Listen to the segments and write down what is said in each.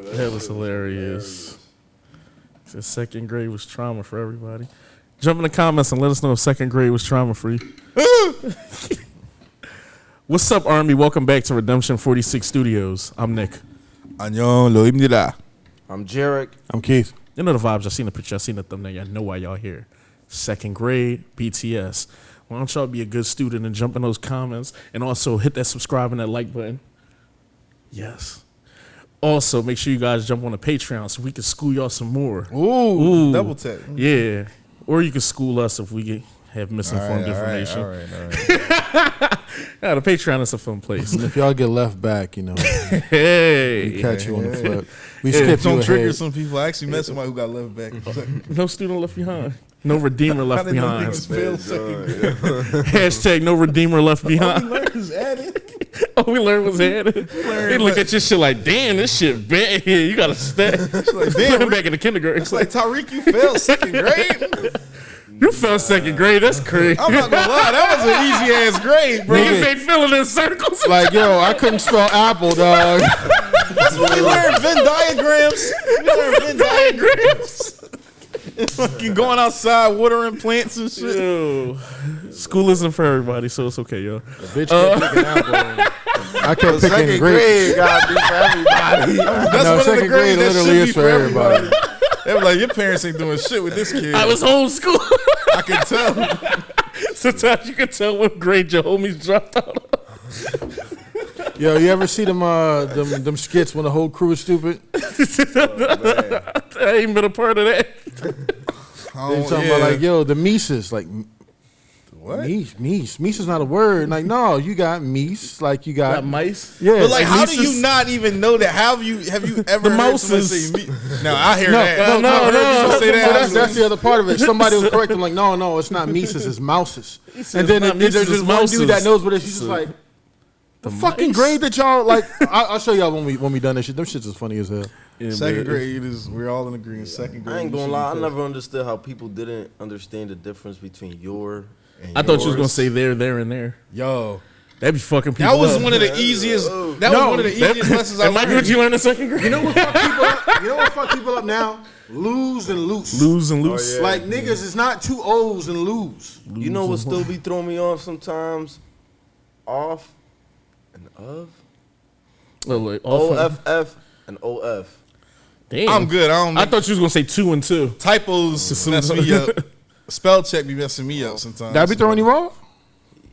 That was hilarious. The second grade was trauma for everybody. Jump in the comments and let us know if second grade was trauma for you. What's up, Army? Welcome back to Redemption 46 Studios. I'm Nick. 안녕, 로입니다. I'm Jarek. I'm Keith. You know the vibes. I seen the picture. I seen the thumbnail. I know why y'all here. Second grade, BTS. Why don't y'all be a good student and jump in those comments and also hit that subscribe and that like button? Yes. Also, make sure you guys jump on the Patreon so we can school y'all some more. Ooh. Double tap. Yeah. Or you can school us if we have misinformed information. All right. Yeah, the Patreon is a fun place. If y'all get left back, you know, Hey. we catch you on the flip. We skip you Don't trigger ahead. some people. I actually met somebody who got left back. No student left behind. No redeemer left How did behind. niggas fail second grade? Hashtag no redeemer left All we behind. learned is added. All we learned was added. They look at your shit like, damn, this shit bad. Yeah, you gotta stay. Like, damn, Back in the kindergarten. it's like Tariq, you failed second grade. You fell second grade. That's crazy. I'm not gonna lie, that was an easy ass grade, bro. Niggas ain't filling in circles. Like, yo, I couldn't spell apple, dog. That's what we learned. Venn diagrams. We learned Venn diagrams. Fucking going outside, watering plants and shit. Yo, school isn't for everybody, so it's okay, yo. Bitch kept picking apple. I kept picking Second grapes. grade gotta be for everybody. That's No, one of the second grade grades that literally should is be for for everybody. They were like, your parents ain't doing shit with this kid. I was homeschooled. I can tell. Sometimes you can tell what grade your homies dropped out of. Yo, you ever see them skits when the whole crew is stupid? I ain't been a part of that. They talking about like, yo, the Mises, like, What? Meese is not a word. Like, no, you got Meese, like you got mice. Yeah, But like, how Mises- do you not even know that? Have you ever The heard someone mouses. say meat? No, I hear No, that. no, I heard people say that. So that's the other part of it. Somebody was correcting, like, no, it's not Mises, it's Mouses. And then not there's Mises, this it's one dude that Mouses. knows what it is. He's just like, the fucking mice? grade that y'all like. I'll show y'all when we done this shit. Them shits is funny as hell. Yeah, Second man. grade is we're all in agreement. Second grade. I ain't you gonna should lie, I be never understood how people didn't understand the difference between your and I thought you was yours. gonna say there, and there. Yo, That'd be fucking people. that was up. one of the easiest. That was No, one of the easiest lessons I That might be what learned. you learned in second grade. You know what fuck people up? You know what fuck people up now? Lose and loose. Lose and loose. yeah. Like niggas is not two O's and lose. You know what still be throwing me off sometimes? Off and of. Oh, like, off and- OFF and OF. Damn. I'm good. I thought you was gonna say 2 and 2. typos mess me up. Spell check be messing me up sometimes. That be throwing you off?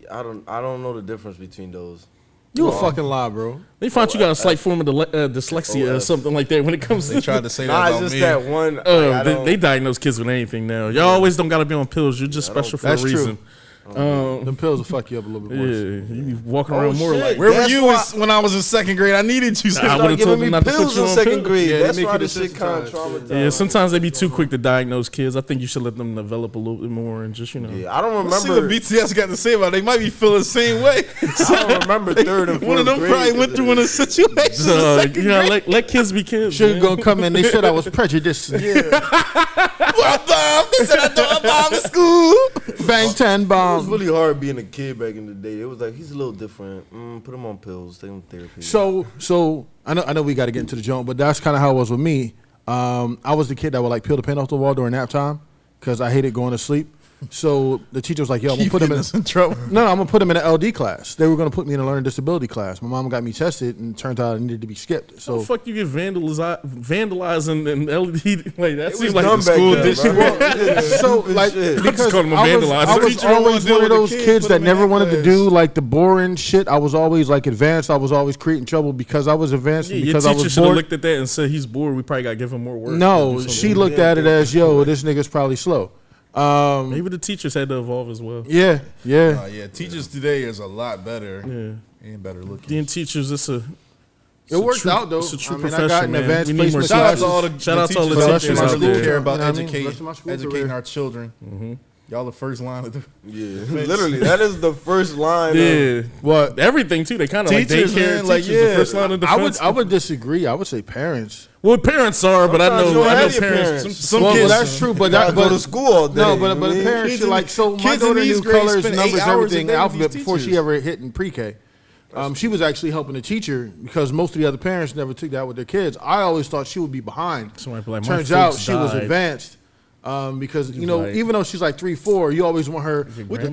I don't know the difference between those. You a fucking lie, bro. They found you got a slight form of dyslexia or OF. something like that when it comes They to. tried to say that Nah, it's about just me. that one. like, I don't- They diagnose kids with anything now. Y'all always don't gotta be on pills. You're just special for a That's true. reason. Them pills will fuck you up a little bit Yeah, more. you be walking around more shit. like. Where were That's you why- when I was in second grade? I needed you. Nah, I Start would've told giving them me not to put pills you in on second pills. grade. Yeah, they That's make why you this shit kind of desensitized. traumatized. Yeah, sometimes they be too quick to diagnose kids. I think you should let them develop a little bit more and just Yeah, I don't Let's see what remember. BTS got to say about it. They might be feeling the same way. I don't remember third and fourth One of them grade. probably went through one of the situations. in second you know, grade. let kids be kids. Sugar man. gonna come in. They said I was prejudiced. Well, Bob, they said I don't bomb in school. Bang 10 It was bombs. really hard being a kid back in the day. It was like he's a little different. Put him on pills. Take him to therapy. So I know we got to get into the joint, but that's kind of how it was with me. I was the kid that would like peel the pen off the wall during nap time because I hated going to sleep. So the teacher was like, "Yo, I'm gonna put him in trouble. No, I'm gonna put him in an LD class. They were gonna put me in a learning disability class. My mom got me tested, and it turned out I needed to be skipped. How So the fuck you get vandalizing and LED like that? Seems was like dumb the back school then, district. bro. So like Shit. because call him a I was, vandalizer. I was Teacher don't wanna always deal one of with the those kid, kids put that him in never that wanted to class. do like the boring shit. I was always like advanced. I was always creating trouble because I was advanced Yeah, and your because I teacher was should have bored. looked at that and said he's bored. We probably got to give him more work. No, Or do she something. looked at it as, yo, this nigga's probably slow. Maybe the teachers had to evolve as well. Yeah. Yeah, teachers today is a lot better Yeah, and better looking. being teachers, it's a worked true, out, though. It's a true I mean, I profession, got an man. advanced We need more placement Shout out teachers. to all the Shout out to all the teachers teachers out out there there. that care about You know what I mean? educating, Rest of my school educating career. our children. Y'all the first line of the Yeah, literally, that is the first line. Yeah, what everything too. They kind of like Teachers, daycare man, like, teachers. The yeah. first line of defense. I would disagree. I would say parents. Well, parents are, but I Sometimes you know don't have your parents. parents. Some Well, kids. that's true, but Gotta that go but to school all day. no, you but know what I mean? parents Kids are in- like so. My kids in daughter these knew grades colors, spend 8 numbers, hours a everything, day with alphabet these before she teachers. ever hit in pre-K. She was actually helping the teacher because most of the other parents never took that with their kids. I always thought she would be behind. Somebody be like, "My Turns out folks she was died." advanced. Because like- even though she's like 3, 4, you always want her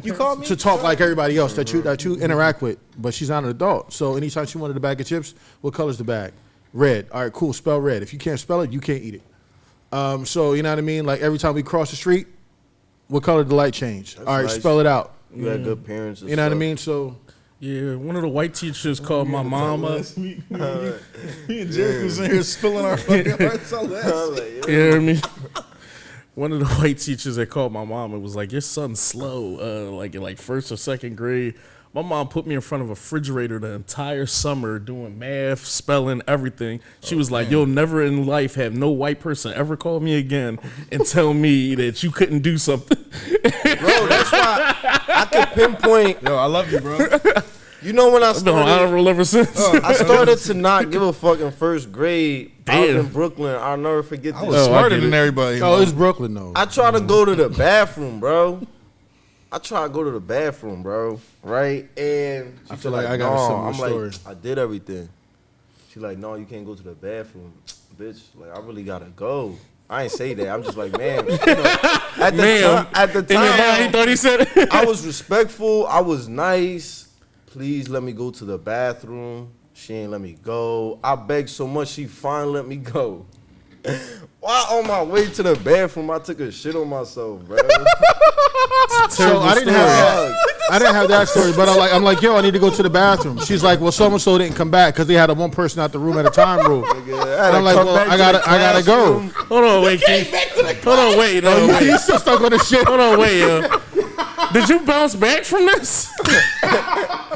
You call me to talk like everybody else that you interact with. But she's not an adult, so anytime she wanted a bag of chips, what color's the bag? Red. All right, cool. Spell red. If you can't spell it, you can't eat it. So you know what I mean? Like every time we cross the street, what color did the light change? That's All right, nice. spell it out. You had good parents. And You know what I stuff. mean? So Yeah, one of the white teachers called my mama. Me and Jerick was in here spilling our fucking hearts out last week. You hear me? One of the white teachers that called my mom and was like, "Your son's slow, like in like 1st or 2nd grade." My mom put me in front of a refrigerator the entire summer doing math, spelling, everything. She was like, "You'll never in life have no white person ever call me again and tell me that you couldn't do something." Bro, that's why I could pinpoint. Yo, I love you, bro. You know when I I've been on honor started, roll ever since. I started to not give a fuck in 1st grade. I was Damn. in Brooklyn. I'll never forget I this. was Oh, I smarter get than it. everybody. oh, man. it's Brooklyn though. I try to go to the bathroom, bro. I try to go to the bathroom, bro. Right? And I she feel like, like I got a "No." similar I'm story. like, I did everything. She like, "No, you can't go to the bathroom, bitch. Like, I really gotta go." I ain't say that. I'm just like, man. You know, at the In your mind, he time, thought he said it. I was respectful. I was nice. Please let me go to the bathroom. She ain't let me go. I begged so much, she finally let me go. While on my way to the bathroom, I took a shit on myself, bro. So I didn't have that. I didn't have that story, but I'm like, yo, I need to go to the bathroom. She's like, well, so and so didn't come back because they had a one person out the room at a time rule. And I'm like, well, I gotta go. Hold on, wait, Keith. Hold on, wait. No, wait. He's still stuck on the shit. Hold on, wait, yo. Did you bounce back from this?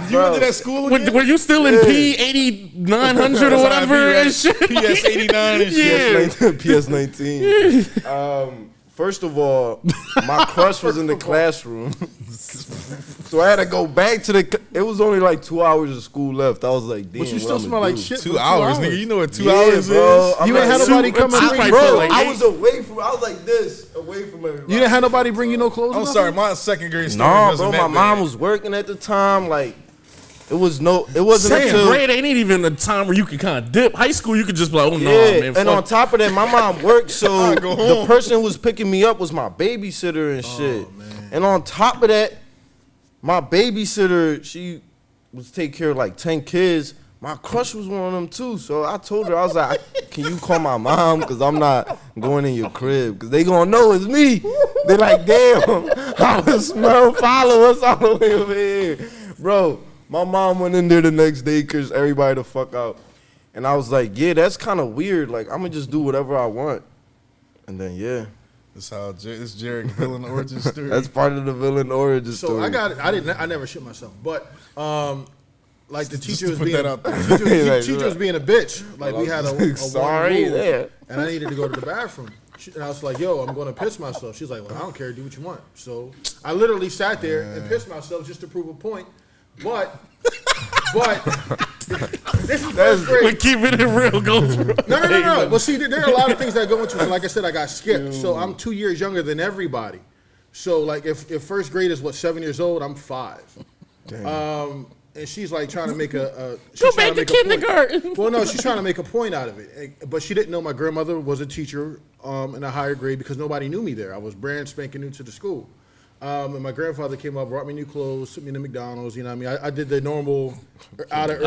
You went to that school again? Were you still in P8900 or whatever and shit? PS 89 and shit. Yeah. PS 19. First of all, my crush was in the classroom. So I had to go back to the. It was only like 2 hours of school left. I was like, damn. But you what still I'ma smell like do? shit. 2 for hours, nigga. You know what 2 Yeah, hours bro. is? I'm You like, ain't had nobody come and I bring probably you. feel like I was away from. I was like this, away from everybody. You didn't have nobody bring you no clothes. I'm or sorry, nothing? my 2nd grade story Nah, wasn't bro. that My bad. mom was working at the time. Like, it wasn't Second until. grade ain't even a time where you can kind of dip. High school, you could just be like, oh, no, Yeah, man. and on Fuck. top of that, my mom worked, so I go the home. person who was picking me up was my babysitter and shit. And on top of that, my babysitter, she was take care of like 10 kids. My crush was one of them too. So I told her, I was like, can you call my mom? Because I'm not going in your crib. Because they going to know it's me. They like, damn, I was smell follow us all the way over here. Bro, my mom went in there the next day because everybody the fuck out. And I was like, yeah, that's kind of weird. Like, I'm going to just do whatever I want. And then, yeah. That's how it's Jerick villain origin story. That's part of the villain origin So story. I never shit myself, but like the teacher was put being that out there. the teacher was being a bitch. Like we had a Sorry, one rule, yeah. and I needed to go to the bathroom. And I was like, yo, I'm going to piss myself. She's like, well, I don't care. Do what you want. So I literally sat there and pissed myself just to prove a point. But this is first grade. But keeping it real goes. No. Well, see, there are a lot of things that go into it. Like I said, I got skipped. So I'm 2 years younger than everybody. So, like, if first grade is, 7 years old, I'm 5. And she's, like, trying to make Go back to kindergarten. Well, no, she's trying to make a point out of it. But she didn't know my grandmother was a teacher in a higher grade because nobody knew me there. I was brand spanking new to the school. And my grandfather came up, brought me new clothes, took me to McDonald's. You know what I mean? I did the normal out of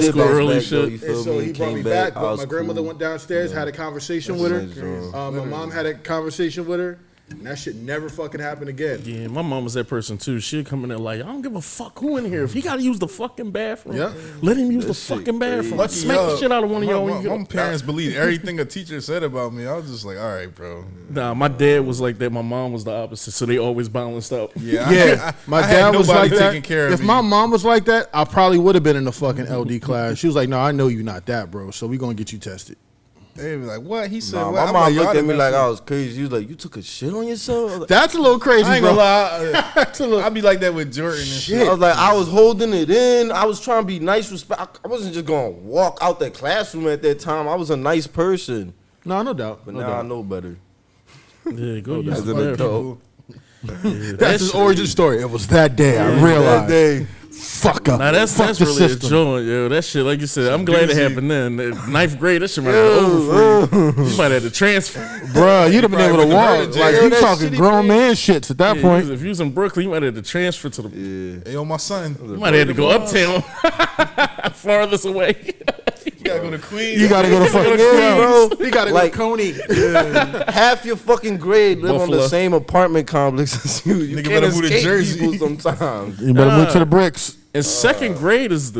school early Back, though, shit. you feel and so me? he brought Came me back, I but was my grandmother cool. went downstairs, had a conversation with her. That's nice, My mom had a conversation with her, and that shit never fucking happened again. Yeah, my mom was that person too. She'd come in there like, I don't give a fuck who in here. If he got to use the fucking bathroom, Yeah. let him use the This shit fucking bathroom. Lucky Smack the y'all. shit out of one of y'all when you My go. parents believed everything a teacher said about me. I was just like, all right, bro. Nah, my dad was like that. My mom was the opposite, so they always balanced out. Yeah, my I had dad was nobody like that. taking care of If me. my mom was like that, I probably would have been in the fucking LD class. She was like, "No, I know you not that, bro. So we gonna get you tested." They be like, what? He said, Nah, what? my I'm mom like, looked y'all at me done like messed I was crazy. She was like, you took a shit on yourself? I was like, That's a little crazy, I ain't bro. gonna lie. I be like that with Jordan and shit. I was like, I was holding it in. I was trying to be nice, respect. I wasn't just gonna walk out the classroom at that time. I was a nice person, No, no doubt. but No now I doubt. know better. Yeah, go use As the an bathroom. adult, That's his origin story. It was that day I that realized. day, fuck up. Nah, that's the really a system. joint, yo. That shit, like you said, I'm glad it happened then. Ninth grade, that shit might have been over for you. You might have had to transfer. Bruh, you'd have been able to walk. Like, Yo, you that talking shitty grown grade. man shits at that Yeah, point. if you was in Brooklyn, you might have had to transfer to the. Hey, yo, my son. You might have had to go uptown, farthest away. You gotta go to Queens. You gotta go to fucking bro. You gotta Like- go to Coney. Half your fucking grade live on Buffalo. the same apartment complex as you. You Nigga can't better move to escape Jersey. people sometimes. You better move to the bricks. And second grade is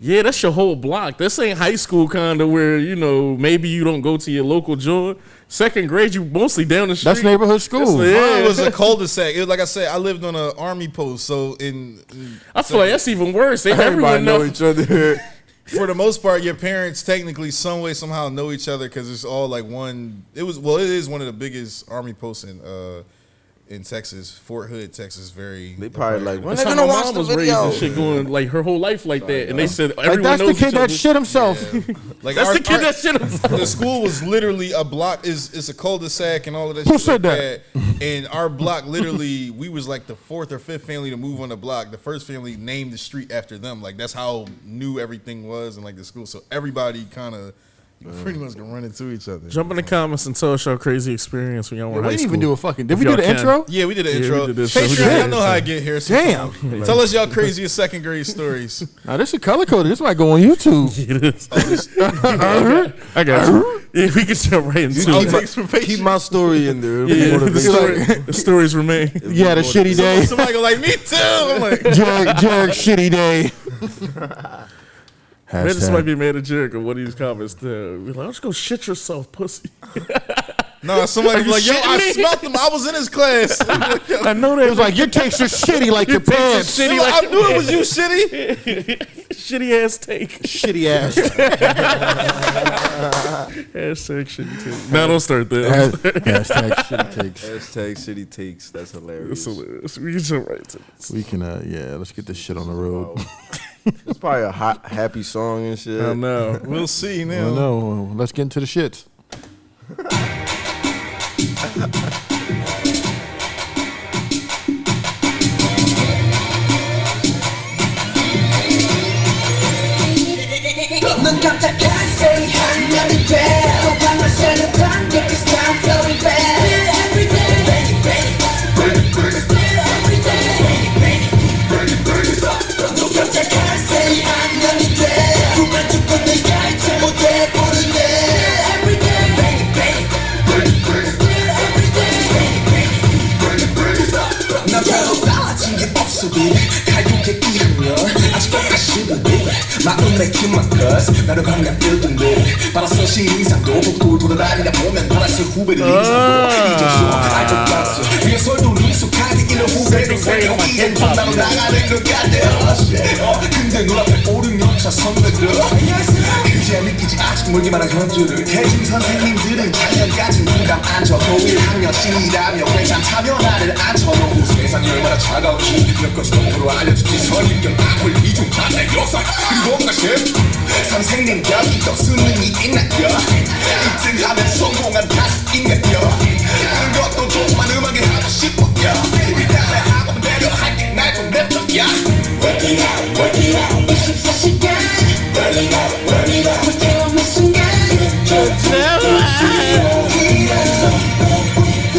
yeah, that's your whole block. This ain't high school kind of where, you know, maybe you don't go to your local joint. Second grade, you mostly down the street. That's neighborhood school. That's- Mine was a cul-de-sac. It was, like I said, I lived on an army post, so I feel like that's even worse. They, Everybody everyone know know. each other. for the most part, your parents technically some way somehow know each other because it's all like one. It is one of the biggest army posts in Texas, Fort Hood, Texas. They probably like, when That's they how gonna my watch mom the was raised video? and shit going like her whole life like that. And they said Like, everyone that's the knows kid each that other. shit himself. Like That's the kid that shit The school was literally a block. It's a cul-de-sac and all of that. Who shit said like that? And our block, literally, we was like the fourth or fifth family to move on the block. The first family named the street after them. Like that's how new everything was and like the school. So everybody kind of pretty much can run into each other. Jump in the comments and tell us your crazy experience when y'all were We in high didn't school. even do a fucking. Did If we do y'all the can. intro? Yeah, we did an Yeah, we intro. did this shit. We Patreon, did y'all know how I get here. Damn. Damn. Tell us y'all craziest second grade stories. Now this is color coded. This might go on YouTube. It is. I got you. Yeah, we can jump right into it. Keep my story in there. It'll be Yeah, one of the stories remain. You had a shitty day. Somebody go like, me too. I'm like, Jared, shitty day. Man, this Hashtag. might be made a jerk of one of these comments too. Be like, why don't you go shit yourself, pussy? no, somebody be like, yo, shitting I me? smelt them. I was in his class. I know that It was like your takes are shitty like your pants. shitty I knew it was you, shitty. shitty ass take. Shitty ass. Hashtag shitty take. Now don't start that. Hashtag shitty takes. Hashtag shitty takes. That's hilarious. That's hilarious. We can jump right to this. We can, let's get this shit on the road. It's probably a hot, happy song and shit. I know. We'll see I now. don't know. Let's get into the shits. 눈 깜짝한 say 한 년이 돼 또 밤을 새는 time because time flowing fast every day rainy rainy still every day rainy rainy 눈 깜짝한 say 한 년이 돼 꿈을 죽고 내가 잊지 못해 보는데 every day rainy rainy still every day rainy 나 별로 달라진 게 없어 baby 가요계 1학년 아직도 아쉬워 baby 마음에 큐만 cuz 나를 반갑거든 baby 받았어 신인상도 복도를 돌아다니다 보면 받았어 후배들 인상도 이제 쉬워 알죠 박수 리허설도 능숙하게 이런 후배를 살려 이젠 전나로 나가는 것 같아 근데 눈앞에 5, 6년차 선배들 이제 느끼지 아직 멀기만 한 현주를 대중 선생님들은 작년까진 부담 안 져도 1학년 신이라며 괜찮다며 나를 앉혀놓고 세상이 얼마나 차가운지 몇 가지 정보로 알려주지 선입견 악플 이중 반대 역사 그리고 뭔가 싶 선생님 여기 또 수능이 있나요 1등하면 성공한 가수인가요 그것도 조그만 음악에 하고 싶어요 일단은 학원 배려할게 날 좀 냅둬요 Work it out 24시간 Burn it out 절대 없는 순간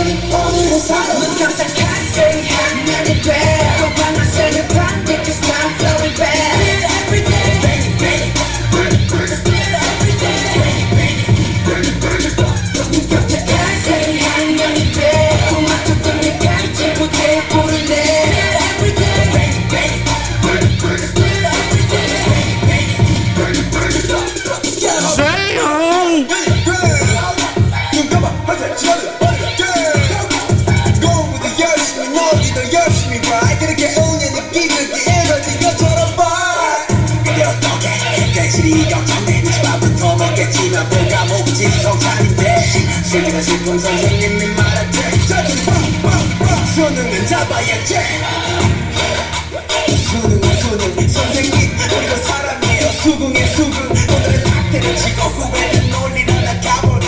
눈 깜짝한 say 한 년이 돼또 밤을 새는 time because time flowing fast still every day rainy rainy still every day rainy 눈 깜짝한 say 한 년이 돼또 맞췄던 내가 잊지 못해 보는데 still every day rainy rainy still every day rainy 눈 감아 하세 시간을 Go with the 열심히 너희도 열심히 봐 그렇게 오는 느낌을 이뤄진 것처럼 봐 근데 어떻게 현실이 걱정되는 집앞부터 먹겠지만 뭐가 목지 성찬인데 슬기는 슬픈 선생님이 말했지 수능은 잡아야지 수능 선생님 우리가 사람이에요 수긍의 수긍 오늘은 탁대를 치고 후배는 논리로 나가볼까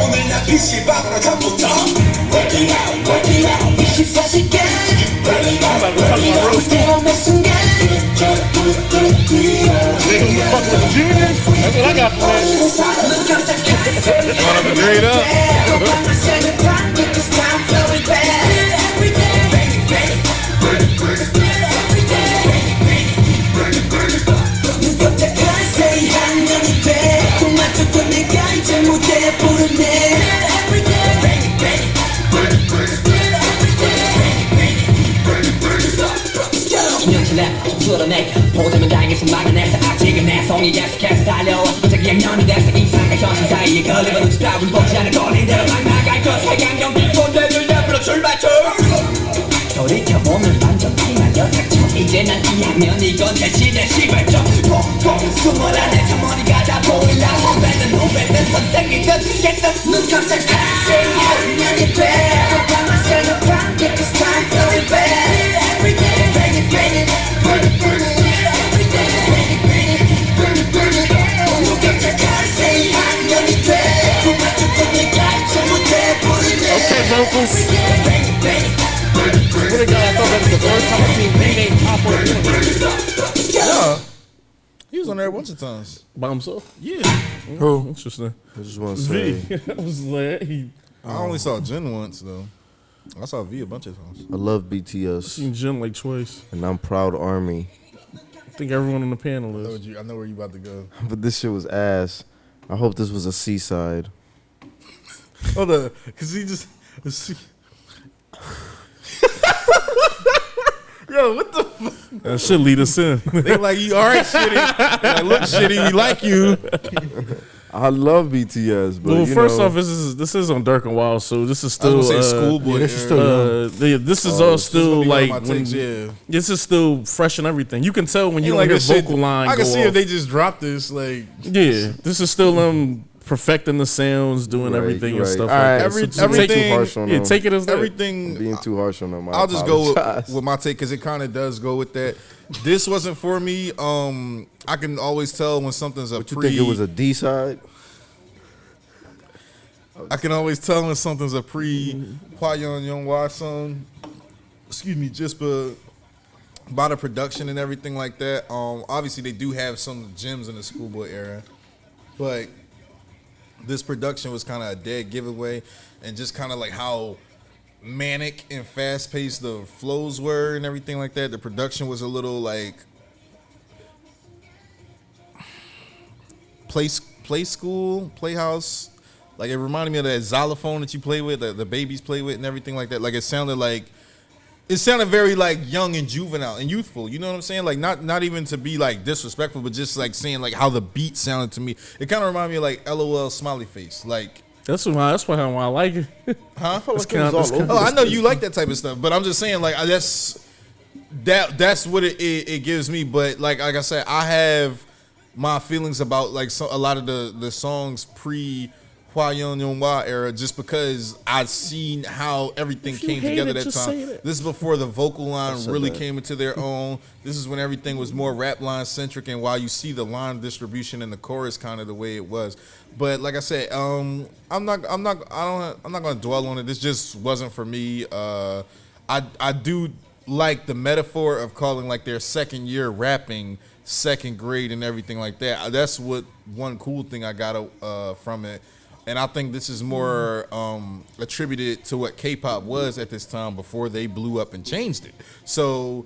오늘 나 PC방으로 전부터 Work it out 24시간 Burn it out Straight up. 보자면 당해서 막아내서 아직은 내 성이 계속해서 달려와서 고작 2학년이 돼서 이상과 현실 사이에 걸리면 눈치 따윈 보지 않을 거린 대로 막 나갈 것 세강경 꼰대들 내버려 출발점 돌이켜보면 완전 피나여 닥쳐 이제 난 2학년 이건 내 시대 시발점 꽁꽁 숨어라 내 주머니가 다 보일라 선배는 후배든 선생이든 겠든 눈 깜짝 Say 2학년이 돼 오빠만 생각한 get this time flowing back Every day bang it bang it burn it burn it Every day bang it bang it burn it burn it 눈 깜짝 Say 2학년이 돼 그만 죽고 내가 잊지 못해 부르네 Okay, vocals. Every day bang it bang it What a guy, I thought that was the first time I seen V-Nate pop on the universe. Yeah. He was on there a bunch of times. By himself? Yeah. Who? Interesting. I just want to say, V. I was like, he I only saw Jen once though. I saw V a bunch of times. I love BTS, seen Jim like twice. and I'm proud Army. I think everyone on the panel I know, is. I know where you about to go. But this shit was ass. I hope this was a seaside. Hold up, cause he just. Yo, what the fuck? That should lead us in. They like, you all right, shitty. Like, look, shitty, we like you. I love BTS, but Well, you first know, off, this is on Dark and Wild, so this is I was still gonna say schoolboy. yeah, this is still this is all still like when, yeah. this is still fresh and everything. You can tell when you don't like hear this shit, vocal line. I can go see off. if they just dropped this. Like, Yeah, this is still perfecting the sounds, doing Right, everything and right. stuff. All right, like that. every- So take everything- too harsh on yeah, them. take it as that. I'm everything. being too harsh on them. I'll just go apologize. with my take because it kind of does go with that. This wasn't for me. I can always tell when something's a But you think it was a D side? I can always tell when something's a Hwayeon Youngwa song. Excuse me, just by the production and everything like that. Obviously they do have some gems in the schoolboy era, but this production was kind of a dead giveaway, and just kind of like how manic and fast paced the flows were and everything like that. The production was a little like playhouse. Like, it reminded me of that xylophone that you play with, that the babies play with and everything like that. Like, it sounded very like young and juvenile and youthful. You know what I'm saying? Like, not even to be like disrespectful, but just like saying like how the beat sounded to me. It kind of reminded me of like LOL Smiley Face. Like, That's why I like it. huh? I feel like it was all over Oh, I the know place. you like that type of stuff, but I'm just saying like that's what it gives me. But like I said, I have my feelings about like a lot of the songs pre Hwayeon Youngwa era, just because I've seen how everything If you came hate together it, that just time. say it. This is before the vocal line said really that. came into their own. This is when everything was more rap line centric, and while you see the line distribution and the chorus kind of the way it was. But like I said, I'm not gonna dwell on it. This just wasn't for me. I do like the metaphor of calling like their second year rapping second grade and everything like that. That's what one cool thing I got from it. And I think this is more attributed to what K-pop was at this time before they blew up and changed it. So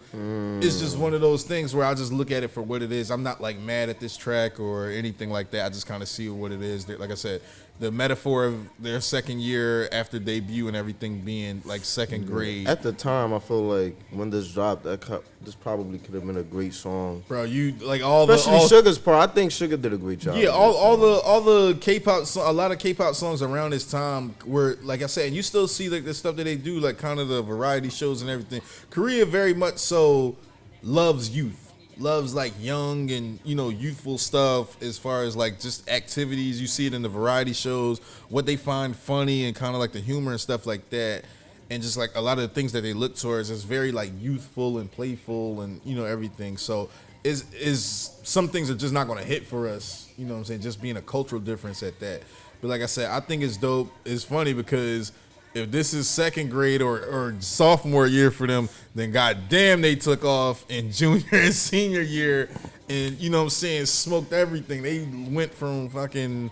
it's just one of those things where I just look at it for what it is. I'm not like mad at this track or anything like that. I just kind of see what it is. Like I said, the metaphor of their second year after debut and everything being like second grade. At the time, I feel like when this dropped, this probably could have been a great song. Bro, you like all Especially the Sugar's part. I think Sugar did a great job. yeah, with this all the K-pop, a lot of K-pop songs around this time were, like I said, and you still see like the stuff that they do, like kind of the variety shows and everything. Korea very much so loves youth, loves like young and youthful stuff as far as like just activities. You see it in the variety shows, what they find funny and kind of like the humor and stuff like that. And just like a lot of the things that they look towards is very like youthful and playful and everything. So is some things are just not going to hit for us. You know what I'm saying? Just being a cultural difference at that. But like I said, I think it's dope. It's funny because if this is second grade or sophomore year for them, then goddamn they took off in junior and senior year, and you know what I'm saying, smoked everything. They went from fucking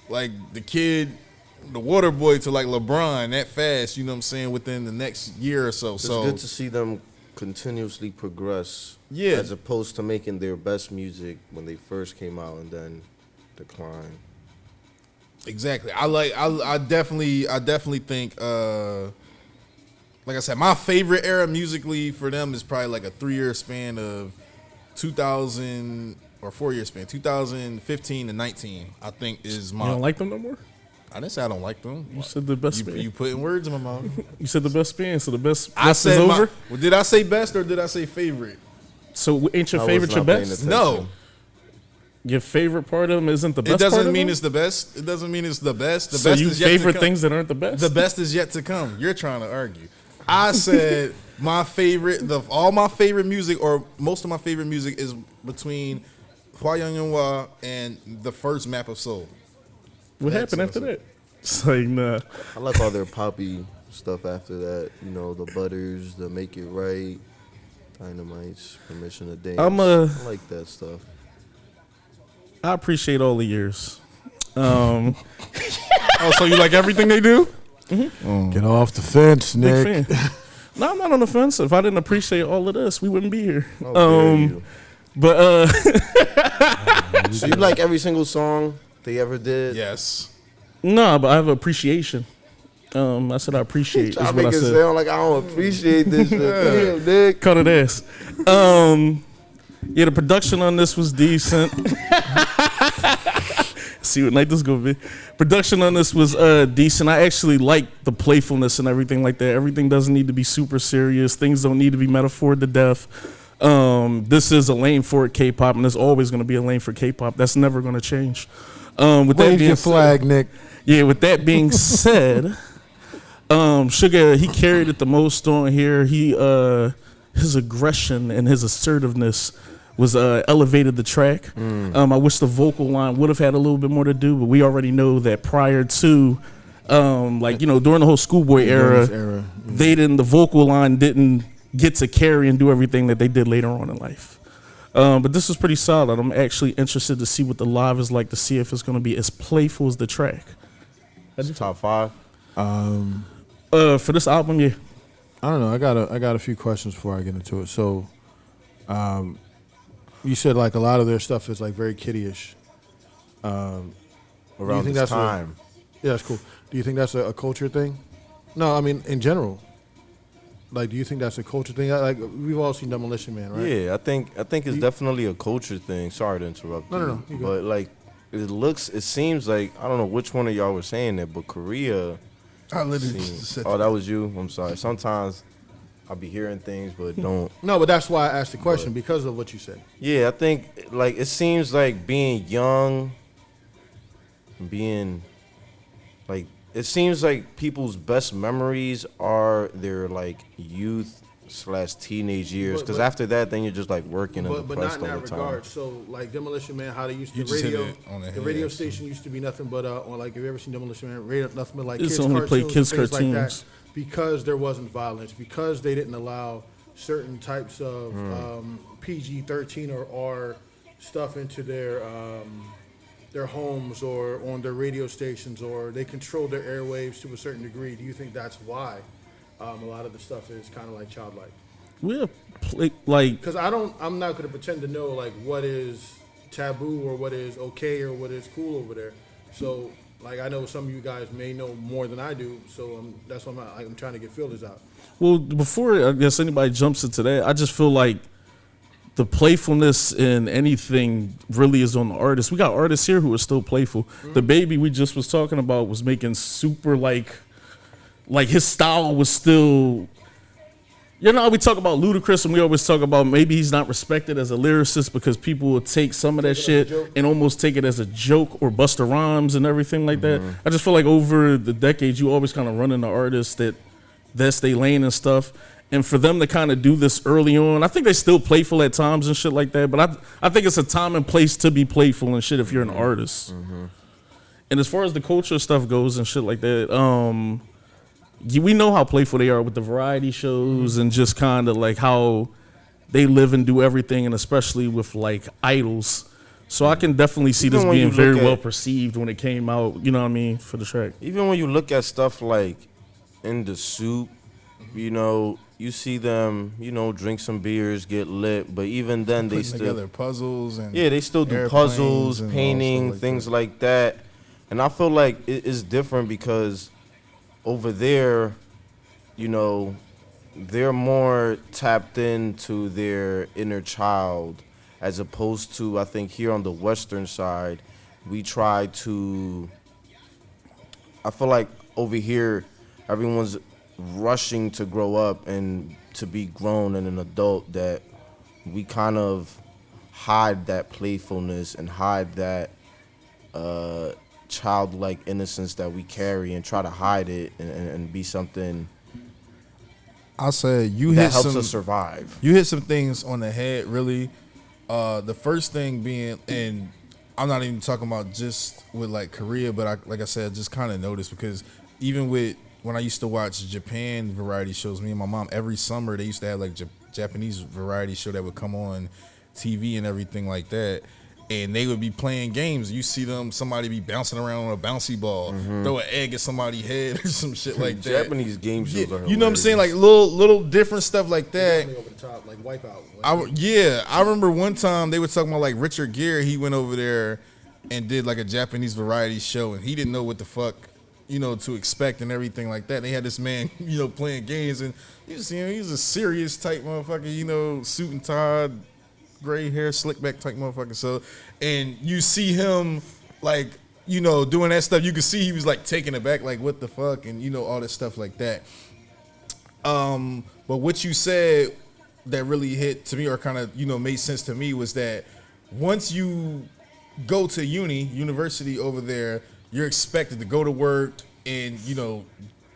like the kid the water boy to like LeBron that fast. You know what I'm saying? Within the next year or so. It's So good to see them continuously progress. Yeah. As opposed to making their best music when they first came out and then decline. exactly. I definitely think like I said, my favorite era musically for them is probably like a 3-year span of 2000 or 4-year span, 2015 to 19. I think is my. You don't like them no more? I didn't say I don't like them. You said the best You, span. you putting words in my mouth. You said the best span, so the best I best is said over? well, did I say best or did I say favorite? So ain't your I was favorite your not paying best? attention. No. Your favorite part of them isn't the best It part doesn't of mean them? it's the best. It doesn't mean it's the best. The So best you is yet to favorite come. things that aren't the best? The best is yet to come. You're trying to argue. I said my favorite, all my favorite music, or most of my favorite music, is between Hwa Young and Hwa and the first Map of Soul. What That's happened after awesome. that? It's like, nah. I like all their poppy stuff after that. You know, the Butters, the Make It Right, Dynamites, Permission to Dance. I like that stuff. I appreciate all the years. Oh, so you like everything they do? Get off the fence, Big Nick. fan. No, I'm not on the fence. If I didn't appreciate all of this, we wouldn't be here. How dare you. But So you like every single song they ever did? Yes. no, but I have appreciation. I said I appreciate. Try Is to what make I it said. sound like I don't appreciate this shit. Damn, Nick. Cut it ass. Yeah, the production on this was decent. See what night this gonna be. Production on this was decent. I actually like the playfulness and everything like that. Everything doesn't need to be super serious. Things don't need to be metaphored to death. This is a lane for K-pop, and there's always gonna be a lane for K-pop. That's never gonna change. With that Wave being your said- flag, Nick. Yeah, with that being said, Sugar, he carried it the most on here. He his aggression and his assertiveness was elevated the track. I wish the vocal line would have had a little bit more to do, but we already know that prior to like, you know, during the whole Schoolboy era, the vocal line didn't get to carry and do everything that they did later on in life. But this was pretty solid. I'm actually interested to see what the live is like, to see if it's going to be as playful as the track. That's top 5. For this album, yeah. I don't know. I got a few questions before I get into it. So, you said like a lot of their stuff is like very kiddie-ish. Around think this that's what- time. Yeah, that's cool. Do you think that's a culture thing? No, I mean in general. Like, do you think that's a culture thing? Like, we've all seen Demolition Man, right? Yeah, I think it's definitely a culture thing. Sorry to interrupt. No, you good. But like, it seems like, I don't know which one of y'all were saying that, but Korea. I literally seems- said oh, that was you. I'm sorry. Sometimes I'll be hearing things, but don't. No, but that's why I asked the question, because of what you said. Yeah, I think like it seems like being young, being like it seems like people's best memories are their like youth / teenage years, because But- after that, then you're just like working and But not depressed in all that the time. regard. So, like Demolition Man, how they used You to just hit radio, it on the the head, radio actually. station used to be nothing but on like, have you ever seen Demolition Man? Radio, nothing but like It's kids only played cartoons, kids' and things like cartoons. that, because there wasn't violence, because they didn't allow certain types of PG-13 or R stuff into their homes or on their radio stations, or they controlled their airwaves to a certain degree. Do you think that's why a lot of the stuff is kind of like childlike? We'll play, like, Because I'm not going to pretend to know like what is taboo or what is okay or what is cool over there. So like I know some of you guys may know more than I do. So that's why I'm trying to get feelers out. well, before I guess anybody jumps into that, I just feel like the playfulness in anything really is on the artist. We got artists here who are still playful. The baby we just was talking about was making super like his style was still. You know, we talk about Ludacris, and we always talk about maybe he's not respected as a lyricist because people will take some of that shit and almost take it as a joke or Busta Rhymes and everything like that. I just feel like over the decades, you always kind of run into artists that's they lane and stuff. And for them to kind of do this early on, I think they still playful at times and shit like that. But I think it's a time and place to be playful and shit if you're an artist. And as far as the culture stuff goes and shit like that, we know how playful they are with the variety shows and just kind of like how they live and do everything, and especially with like idols. So I can definitely see Even this when being you very look well at- perceived when it came out. You know what I mean, for the track. Even when you look at stuff like In the Soup, you know, you see them, you know, drink some beers, get lit, but even then they Putting still together puzzles and they still do airplanes puzzles, and all painting, stuff like things that. like that. And I feel like it's different because over there, you know, they're more tapped into their inner child as opposed to, I think, here on the Western side, we try to, I feel like over here, everyone's rushing to grow up and to be grown and an adult, that we kind of hide that playfulness and hide that childlike innocence that we carry and try to hide it and be something I said you that hit helps some us survive. You hit some things on the head, really. The first thing being, and I'm not even talking about just with like Korea, but like I said, just kind of noticed because even with when I used to watch Japan variety shows, me and my mom, every summer they used to have like Japanese variety show that would come on TV and everything like that. And they would be playing games. You see them, somebody be bouncing around on a bouncy ball, throw an egg at somebody's head or some shit like that. Japanese game shows are You know what I'm saying? Like hilarious. little different stuff like that. Over the top, like Wipeout. I remember one time they were talking about like Richard Gere. He went over there and did like a Japanese variety show, and he didn't know what the fuck, you know, to expect and everything like that. They had this man, you know, playing games, and you see him, he's a serious type motherfucker, you know, suit and tie, gray hair, slick back type motherfucker. So, and you see him like, you know, doing that stuff. You could see he was like taking it back, like what the fuck, and you know, all this stuff like that. But what you said that really hit to me, or kind of, you know, made sense to me, was that once you go to university over there, you're expected to go to work and, you know,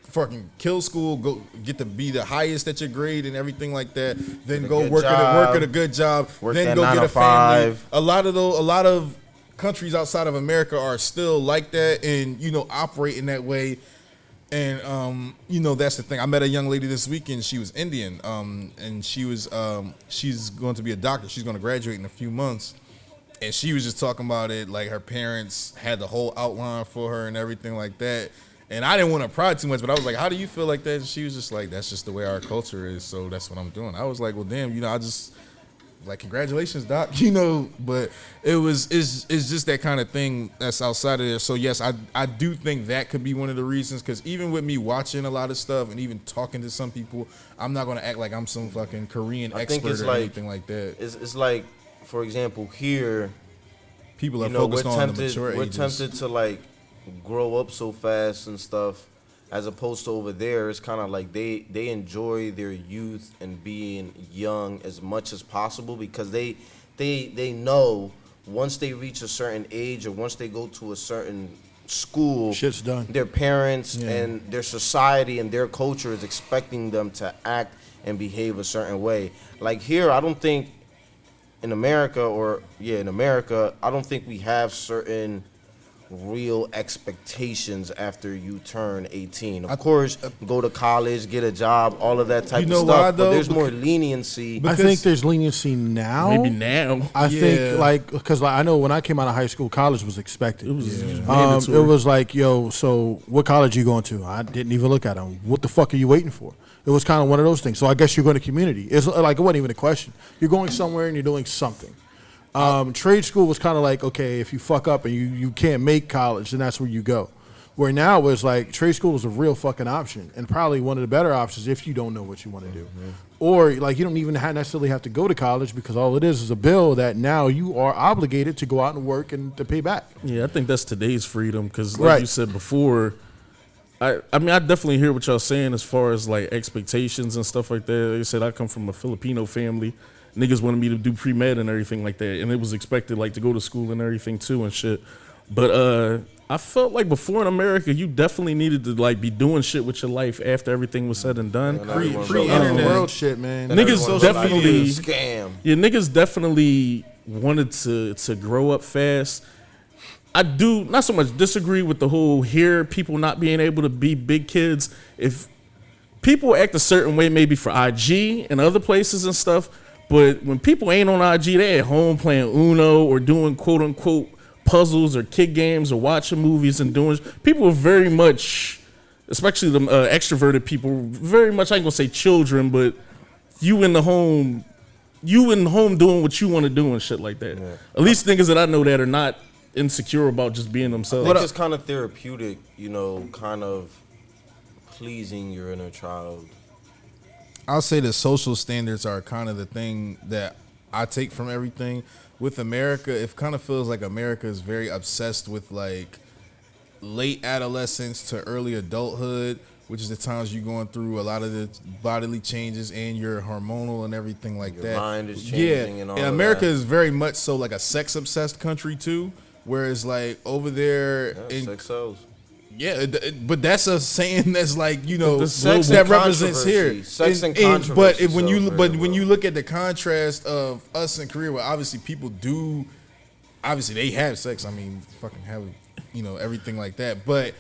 fucking kill school, go get to be the highest at your grade and everything like that. Then Get a go good work job. at a good job. Work Then that go 9 get to a family. 5. A lot of countries outside of America are still like that, and you know, operate in that way. And you know, that's the thing. I met a young lady this weekend. She was Indian, and she was she's going to be a doctor. She's going to graduate in a few months. And she was just talking about it, like her parents had the whole outline for her and everything like that. And I didn't want to pry too much, but I was like, how do you feel like that? And she was just like, that's just the way our culture is, so that's what I'm doing. I was like, well, damn, you know, I just, like, congratulations, doc, you know. But it's just that kind of thing that's outside of there. So, yes, I do think that could be one of the reasons, because even with me watching a lot of stuff and even talking to some people, I'm not going to act like I'm some fucking Korean expert or anything like that. It's like, for example, here, People are you know, focused on the mature we're ages. tempted to like grow up so fast and stuff, as opposed to over there, it's kind of like they enjoy their youth and being young as much as possible, because they know once they reach a certain age or once they go to a certain school, Shit's done. their parents Yeah. and their society and their culture is expecting them to act and behave a certain way. Like here, I don't think in America, I don't think we have certain real expectations after you turn 18. Of course, go to college, get a job, all of that type You know of stuff. why, but though? there's more leniency. I think there's leniency now. Maybe now. I Yeah. think like because like I know when I came out of high school, college was expected. It was It mandatory. was like, yo, so what college you going to? I didn't even look at them. What the fuck are you waiting for? It was kind of one of those things. So I guess you're going to community. It's like it wasn't even a question. You're going somewhere and you're doing something. Trade school was kind of like, okay, if you fuck up and you can't make college, then that's where you go. Where now it's like trade school is a real fucking option, and probably one of the better options if you don't know what you want to do. Or like you don't even necessarily have to go to college, because all it is a bill that now you are obligated to go out and work and to pay back. Yeah, I think that's today's freedom, because like Right. you said before, I mean, I definitely hear what y'all saying as far as like expectations and stuff like that. Like I said, I come from a Filipino family. Niggas wanted me to do pre-med and everything like that, and it was expected like to go to school and everything too and shit. But I felt like before in America, you definitely needed to like be doing shit with your life after everything was said and done. Pre-internet world shit, man. Niggas definitely Scam. Yeah, niggas definitely wanted to grow up fast. I do not so much disagree with the whole here people not being able to be big kids. If people act a certain way, maybe for IG and other places and stuff, But when people ain't on IG, they at home playing Uno or doing quote unquote puzzles or kid games or watching movies and doing. People are very much, especially the extroverted people, very much. I ain't gonna say children, but you in the home doing what you want to do and shit like that. Yeah. At least niggas that I know that are not insecure about just being themselves. I think it's kind of therapeutic, you know, kind of pleasing your inner child. I'll say the social standards are kind of the thing that I take from everything. With America, it kind of feels like America is very obsessed with like late adolescence to early adulthood, which is the times you're going through a lot of the bodily changes and your hormonal and everything like that. Your mind is changing and all and America is very much so like a sex obsessed country too, whereas like over there in sex sells. Yeah, but that's a saying that's like, you know, the sex that represents here. Sex and controversy. But when you look at the contrast of us in Korea, where obviously people do, obviously they have sex. I mean, fucking have, you know, everything like that. But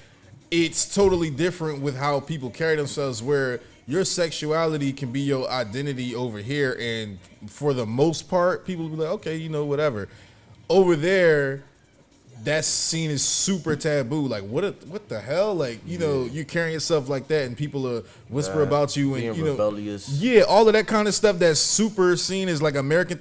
it's totally different with how people carry themselves, where your sexuality can be your identity over here, and for the most part, people will be like, okay, you know, whatever. Over there, that's seen as super taboo. Like, what the hell? Like, you know, you're carrying yourself like that, and people whisper about you, and being you know, rebellious. Yeah, all of that kind of stuff that's super seen as like America,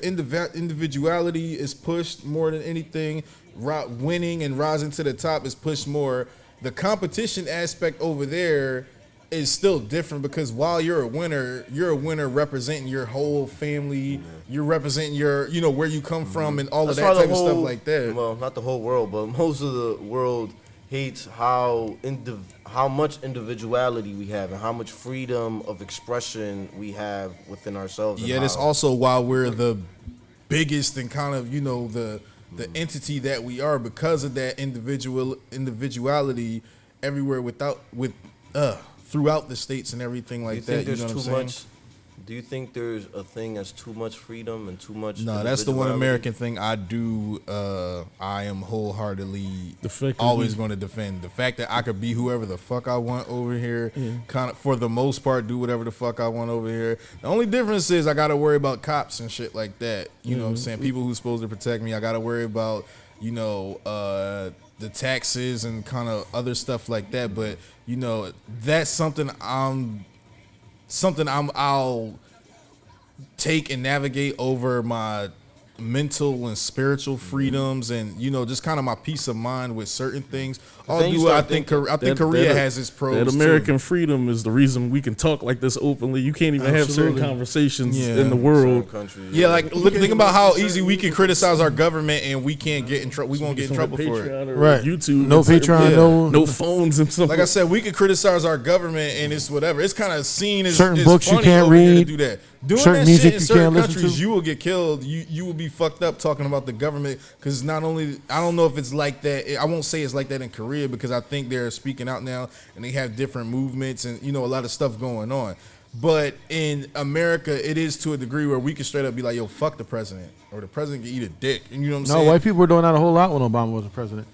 individuality is pushed more than anything. Winning and rising to the top is pushed more. The competition aspect over there is still different, because while you're a winner representing your whole family. You're representing your, you know, where you come from and all of that type of stuff like that. Well, not the whole world, but most of the world hates how much individuality we have and how much freedom of expression we have within ourselves. Yeah, that's also why we're the biggest and kind of, you know, the entity that we are, because of that individuality everywhere throughout the states and everything like that. You know what I'm saying? Do you think there's a thing as too much freedom and too much? No, that's the one American thing I do. I am wholeheartedly always going to defend the fact that I could be whoever the fuck I want over here. Kind of, for the most part, do whatever the fuck I want over here. The only difference is I got to worry about cops and shit like that. You know what I'm saying? People who's supposed to protect me. I got to worry about, you know, the taxes and kind of other stuff like that. But you know, that's something I'll take and navigate over my mental and spiritual freedoms, and you know, just kind of my peace of mind with certain things. I think Korea has its pros. That American freedom is the reason we can talk like this openly. You can't even have certain conversations in the world. Yeah, like think about how easy we can criticize our government and we can't get in trouble. We won't get in trouble for it. Right. YouTube. No Patreon. No phones and stuff. Like I said, we can criticize our government and it's whatever. It's kind of seen as certain books you can't read. To do that. Doing certain that music shit in you certain can't countries, listen to. you will get killed. You will be fucked up talking about the government, because not only, I don't know if it's like that. I won't say it's like that in Korea, because I think they're speaking out now and they have different movements and, you know, a lot of stuff going on. But in America, it is to a degree where we can straight up be like, yo, fuck the president, or the president can eat a dick. And you know what I'm saying? No, white people were doing that a whole lot when Obama was the president.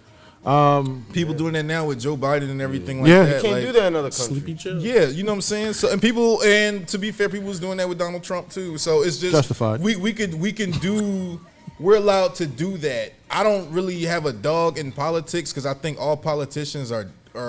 People doing that now with Joe Biden and everything like Yeah. that. You can't do that in other countries. Sleepy chill. Yeah, you know what I'm saying. So and to be fair, people was doing that with Donald Trump too. So it's just Justified. We can do. We're allowed to do that. I don't really have a dog in politics, because I think all politicians are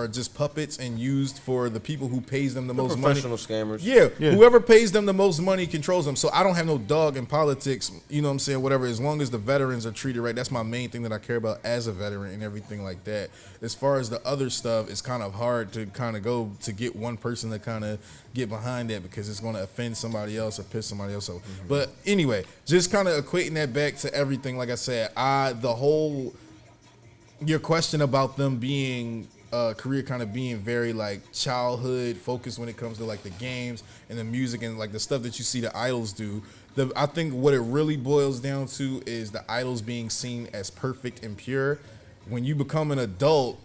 just puppets and used for the people who pays them the most money. Professional scammers. Yeah, whoever pays them the most money controls them. So I don't have no dog in politics, you know what I'm saying, whatever, as long as the veterans are treated right. That's my main thing that I care about as a veteran and everything like that. As far as the other stuff, it's kind of hard to kind of go to get one person to kind of get behind that, because it's going to offend somebody else or piss somebody else off. But anyway, just kind of equating that back to everything, like I said, your question about them being Korea kind of being very like childhood focused when it comes to like the games and the music and like the stuff that you see the idols do. I think what it really boils down to is the idols being seen as perfect and pure. When you become an adult,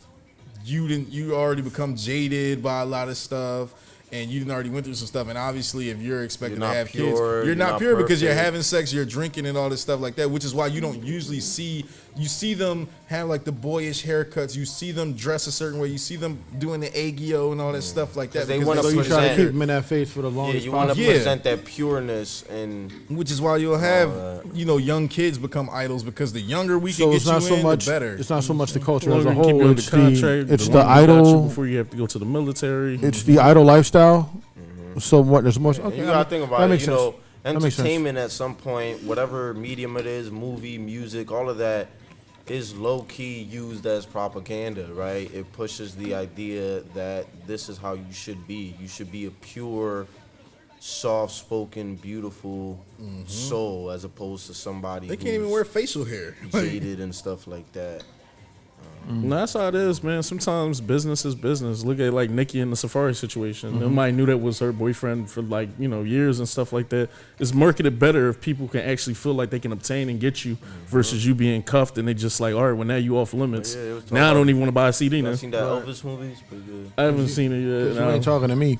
you already become jaded by a lot of stuff, and you already went through some stuff. And obviously, if you're expected to have kids, you're not pure because you're having sex, you're drinking, and all this stuff like that. Which is why you don't usually see you see them have like the boyish haircuts. You see them dress a certain way. You see them doing the aegyo and all that stuff like that. They because wanna So you try to present- keep them in that face for the Yeah, longest you want to possible. Yeah. present that pureness and which is why you'll have young kids become idols because the younger we So can it's get not you so in, much. the better. It's not so much the culture The as a longer you keep whole. you under It's contract, the longer they got you idol. before you have to go to the military. It's the idol lifestyle. So what? There's more. Okay, you gotta think that about it. makes You sense. know, That makes sense. entertainment at some point, whatever medium it is, movie, music, all of that is low key used as propaganda, right? It pushes the idea that this is how you should be. You should be a pure, soft-spoken, beautiful soul, as opposed to somebody They can't even who's wear facial hair. jaded and stuff like that. No, that's how it is, man. Sometimes business is business. Look at like Nikki in the Safari situation. Nobody knew that was her boyfriend for like, years and stuff like that. It's marketed better if people can actually feel like they can obtain and get you versus you being cuffed and they just like, all right, well now you off limits. Yeah, it was talking Now I don't about- even want to buy a CD now. I seen that Elvis movie. It's pretty good. I haven't seen it yet. You ain't talking to me.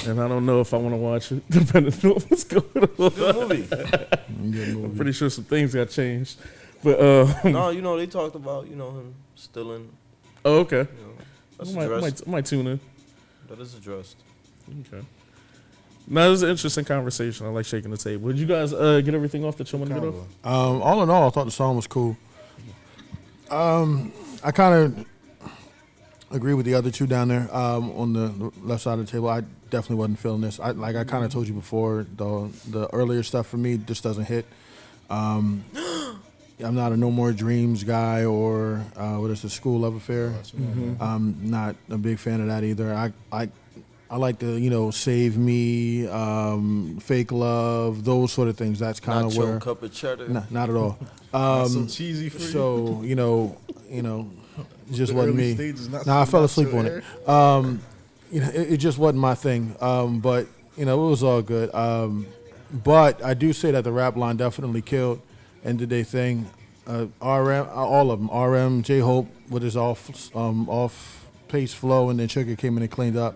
And I don't know if I want to watch it, depending on what's going on. Good movie. I'm pretty sure some things got changed. But, No, they talked about, him stealing. oh, okay. That's I addressed. might tune in. That is addressed. Okay. No, it was an interesting conversation. I like shaking the table. Did you guys get everything off that you want to get off? All in all, I thought the song was cool. I kind of agree with the other two down there on the left side of the table. I definitely wasn't feeling this. I kind of told you before, the earlier stuff for me just doesn't hit. I'm not a No More Dreams guy or what is the School Love Affair. I'm not a big fan of that either. I like the Save Me, Fake Love, those sort of things. That's kind Not of your where cup of cheddar. not at all. so cheesy for you. So it just wasn't early me. stages, not Nah, I so fell much asleep your on it. It just wasn't my thing. But it was all good. But I do say that the rap line definitely killed and did their thing. RM, all of them. RM, J Hope with his off pace flow, and then Sugar came in and cleaned up.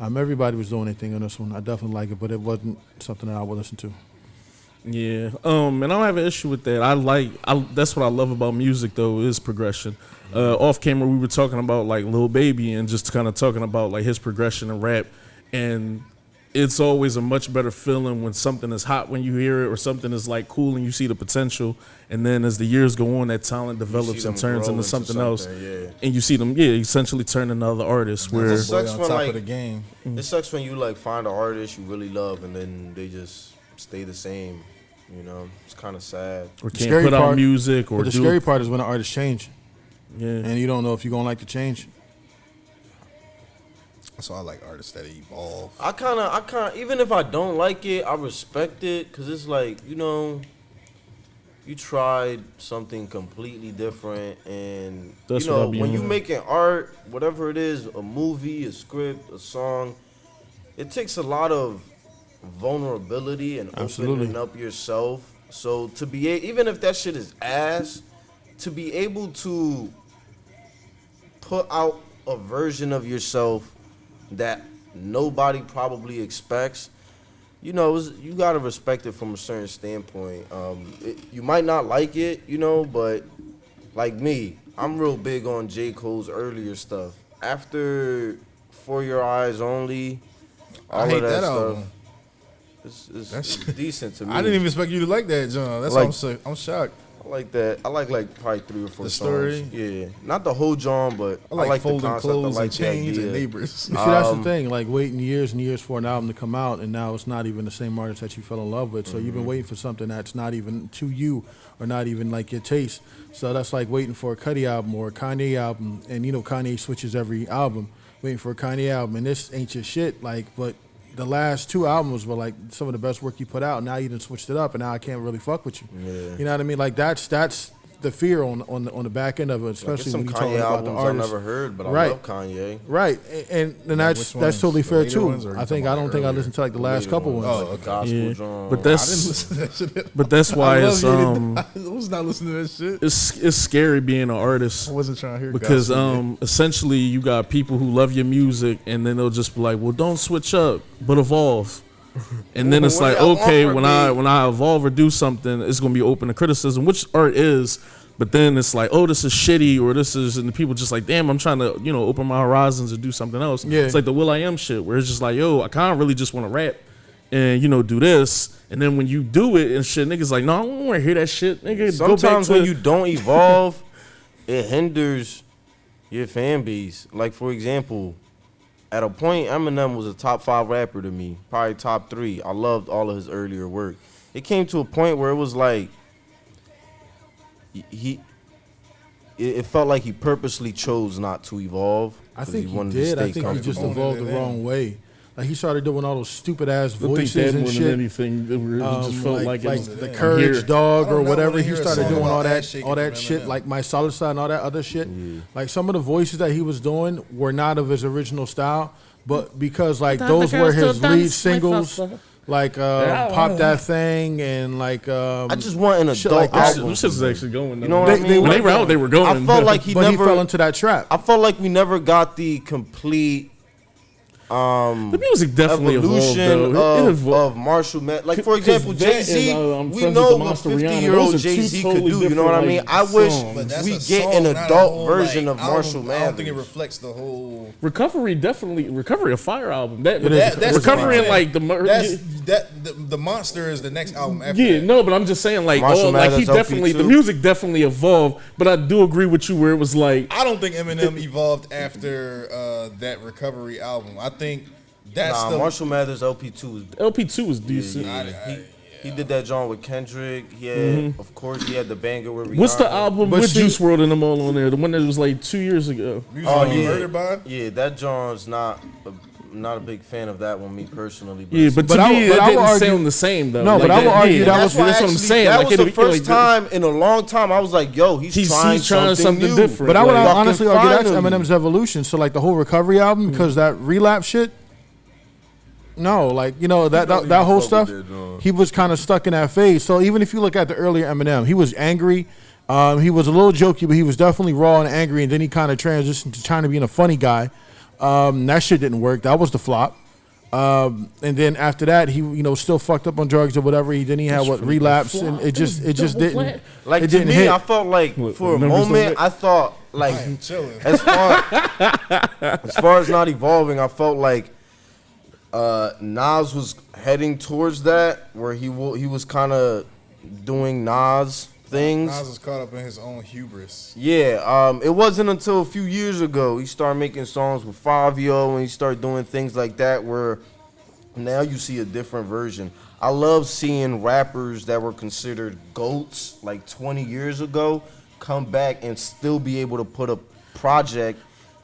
Everybody was doing their thing on this one. I definitely like it, but it wasn't something that I would listen to. Yeah. And I don't have an issue with that. That's what I love about music though, is progression. Off camera we were talking about like Lil Baby and just kind of talking about like his progression in rap, and it's always a much better feeling when something is hot when you hear it or something is like cool and you see the potential, and then as the years go on that talent develops them and turns grow into something else, yeah. and you see them essentially turn into other artists where It Boy sucks on when, top like- of the game. It sucks when you like find an artist you really love and then they just stay the same. It's kind of sad. or can't scary put out part- music or But the do scary part is when the artists change, yeah. and you don't know if you're gonna like the change. So I like artists that evolve. I kind of, even if I don't like it, I respect it because it's like, you tried something completely different, and That's what I be when you on. making art, whatever it is, a movie, a script, a song, it takes a lot of vulnerability and Absolutely. opening up yourself. So to be even if that shit is ass, to be able to put out a version of yourself that nobody probably expects, you gotta respect it from a certain standpoint. You might not like it, but like me, I'm real big on J. Cole's earlier stuff. After For Your Eyes Only, all I hate of that, that stuff, album. it's decent to me. I didn't even expect you to like that, John. That's Like- why I'm shocked. I like that. I like probably 3 or 4 The songs. story? Yeah, not the whole John, but I like the folding concept. clothes I like and chains the and idea. neighbors. You see, that's the thing. Like waiting years and years for an album to come out, and now it's not even the same artist that you fell in love with. So you've been waiting for something that's not even to you, or not even like your taste. So that's like waiting for a Cudi album or a Kanye album, and Kanye switches every album. Waiting for a Kanye album, and this ain't your shit. Like, but the last 2 albums were like some of the best work you put out. Now you done switched it up, and now I can't really fuck with you. Yeah. You know what I mean? Like that's the fear on the back end of it, Like, especially there's some when you're talking Kanye about the albums I artist. never heard, but I Right. love Kanye. Right, and Like, that's which ones? totally The fair later too. ones, or you I talking don't about think I earlier? listened to like the last Later couple ones, ones. like the gospel Yeah. John. But I didn't that's listen to that shit. but that's why I love it's hearing I was not listening to that shit. it's scary being an artist. I wasn't trying to hear Because gospel. essentially you got people who love your music and then they'll just be like, well, don't switch up, but evolve. And then it's What like, do y'all okay, want when from I me? when I evolve or do something, it's gonna be open to criticism, which art is. But then it's like, oh, this is shitty, or this is, and the people just like, damn, I'm trying to, open my horizons and do something else. Yeah. It's like the Will I Am shit, where it's just like, yo, I kind of really just want to rap and, do this. And then when you do it and shit, niggas like, no, I don't want to hear that shit. Nigga, Sometimes go back when you don't evolve, it hinders your fan base. Like, for example, at a point, Eminem was a top 5 rapper to me, probably top 3. I loved all of his earlier work. It came to a point where it was like, it felt like he purposely chose not to evolve. I think he wanted to did. stay I think he comfortable. just evolved the wrong way. Like he started doing all those stupid ass I think voices that and more than shit. anything, it just felt like, it was the I'm Courage here. Dog I or don't know whatever. when I He hear a started song doing about all ass that shaking from shit, Eminem. like My Solid Side and all that other shit. Like some of the voices that he was doing were not of his original style, but because like those were his lead singles, like Pop That Thing and like I just want an shit adult like that. album. This shit is actually going. You know what I mean? When they were out, they were going. I felt like he but never. he fell into that trap. I felt like we never got the complete the music definitely evolved, evolution though. It of evolved. Marshall Mathers. Like, for example, 'Cause that Jay-Z, and, I'm we friends know with the what Monster Rihanna. 50-year-old Those are two Jay-Z totally could do. You know what I mean? different, I wish songs. But that's we a get song, an not a adult whole, version like, of Marshall album. Mathers. I don't think it reflects the whole. Recovery, a fire album. That, That's Recovery and what I'm like the the Monster is the next album after yeah, that. no, but I'm just saying like Marshall like he Mathers, definitely LP2. the music definitely evolved. But I do agree with you where it was like I don't think Eminem evolved after that Recovery album. I think that's the Marshall Mathers LP2 is LP2 was decent. he did that joint with Kendrick. He had, of course, he had the banger with Rihanna. What's the album But with see- Juice WRLD and them all on there? The one that was like 2 years ago. Music Oh, You yeah. Murdered By. Yeah, that joint's not a big fan of that one, me personally. But Yeah, but to But me, I that would didn't argue- sound the same though. No, but I would argue that was- why that's what I'm actually- saying. That Like, was the it'd be first time in a long time I was like, yo, he's trying something new. different. But I would Like, honestly argue that's finally. Eminem's evolution. So like the whole Recovery album, because that relapse shit. No, like that whole stuff. He was kind of stuck in that phase. So even if you look at the earlier Eminem, he was angry. He was a little jokey, but he was definitely raw and angry. And then he kind of transitioned to trying to being a funny guy. That shit didn't work. That was the flop. And then after that, he still fucked up on drugs or whatever. Then he had relapse, and it just didn't. Like it to didn't me, hit. I felt like What, for a numbers don't moment, hit? I thought like I'm chilling. as far as not evolving, I felt like Nas was heading towards that, where he was kind of doing Nas things. Nas was caught up in his own hubris. Yeah, it wasn't until a few years ago he started making songs with Fabio and he started doing things like that where now you see a different version. I love seeing rappers that were considered GOATs like 20 years ago come back and still be able to put a project